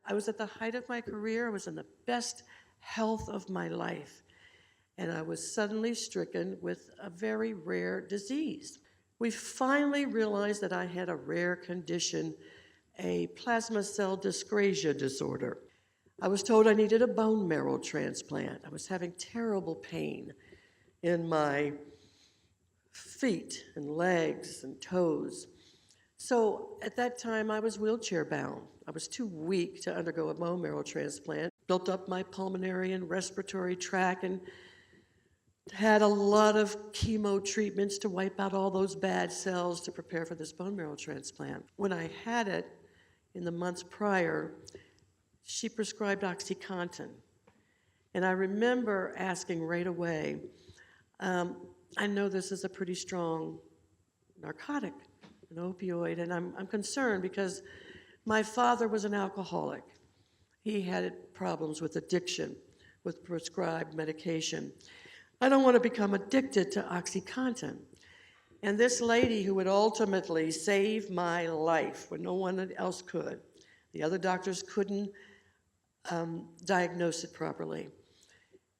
I was at the height of my career. I was in the best health of my life. And I was suddenly stricken with a very rare disease. We finally realized that I had a rare condition, a plasma cell dyscrasia disorder. I was told I needed a bone marrow transplant. I was having terrible pain in my feet and legs and toes. So at that time, I was wheelchair bound. I was too weak to undergo a bone marrow transplant, built up my pulmonary and respiratory tract, and had a lot of chemo treatments to wipe out all those bad cells to prepare for this bone marrow transplant. When I had it in the months prior, she prescribed OxyContin. And I remember asking right away, I know this is a pretty strong narcotic, an opioid, and I'm concerned because my father was an alcoholic. He had problems with addiction, with prescribed medication. I don't want to become addicted to OxyContin. And this lady who would ultimately save my life when no one else could, the other doctors couldn't diagnose it properly,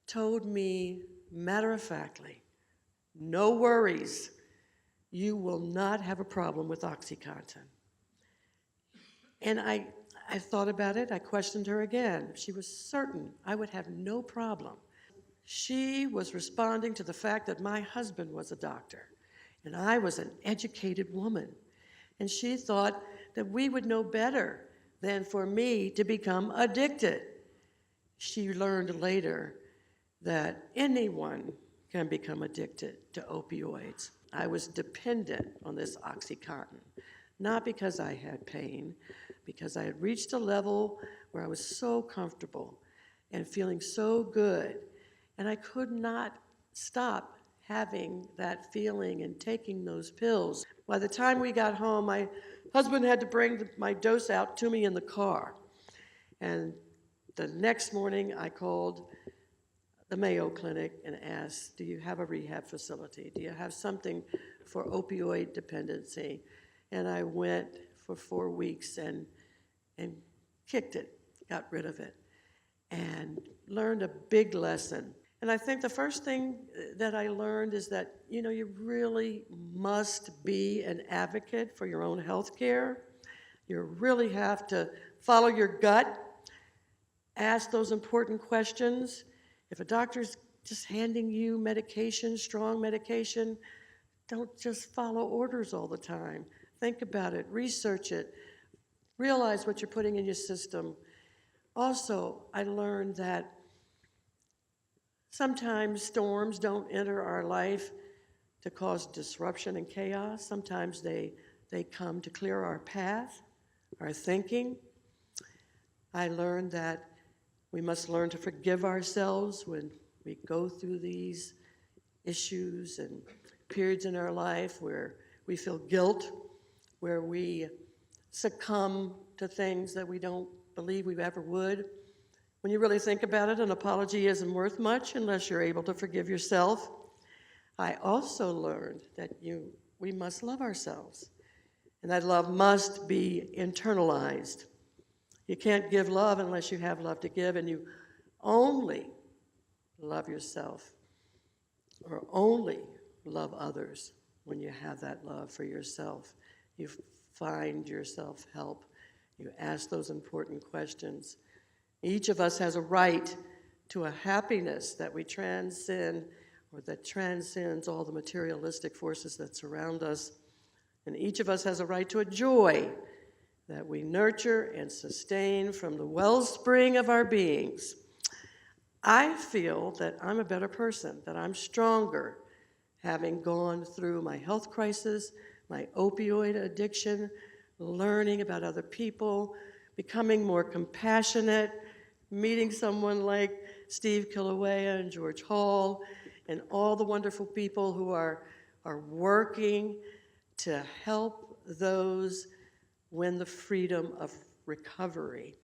told me matter-of-factly, no worries, you will not have a problem with OxyContin. And I thought about it, I questioned her again. She was certain I would have no problem. She was responding to the fact that my husband was a doctor, and I was an educated woman. And she thought that we would know better than for me to become addicted. She learned later that anyone can become addicted to opioids. I was dependent on this OxyContin, not because I had pain, because I had reached a level where I was so comfortable and feeling so good, and I could not stop having that feeling and taking those pills. By the time we got home, my husband had to bring my dose out to me in the car. And the next morning, I called the Mayo Clinic and asked, do you have a rehab facility? Do you have something for opioid dependency? And I went for 4 weeks and kicked it, got rid of it, and learned a big lesson. And I think the first thing that I learned is that, you know, you really must be an advocate for your own health care. You really have to follow your gut, ask those important questions. If a doctor's just handing you medication, strong medication, don't just follow orders all the time. Think about it, research it, realize what you're putting in your system. Also, I learned that sometimes storms don't enter our life to cause disruption and chaos. Sometimes they come to clear our path, our thinking. I learned that we must learn to forgive ourselves when we go through these issues and periods in our life where we feel guilt, where we succumb to things that we don't believe we ever would. When you really think about it, an apology isn't worth much unless you're able to forgive yourself. I also learned that we must love ourselves, and that love must be internalized. You can't give love unless you have love to give, and you only love yourself or only love others when you have that love for yourself. You find yourself help. You ask those important questions. Each of us has a right to a happiness that we transcend, or that transcends all the materialistic forces that surround us. And each of us has a right to a joy that we nurture and sustain from the wellspring of our beings. I feel that I'm a better person, that I'm stronger, having gone through my health crisis, my opioid addiction, learning about other people, becoming more compassionate, meeting someone like Steve Kilauea and George Hall, and all the wonderful people who are working to help those win the freedom of recovery.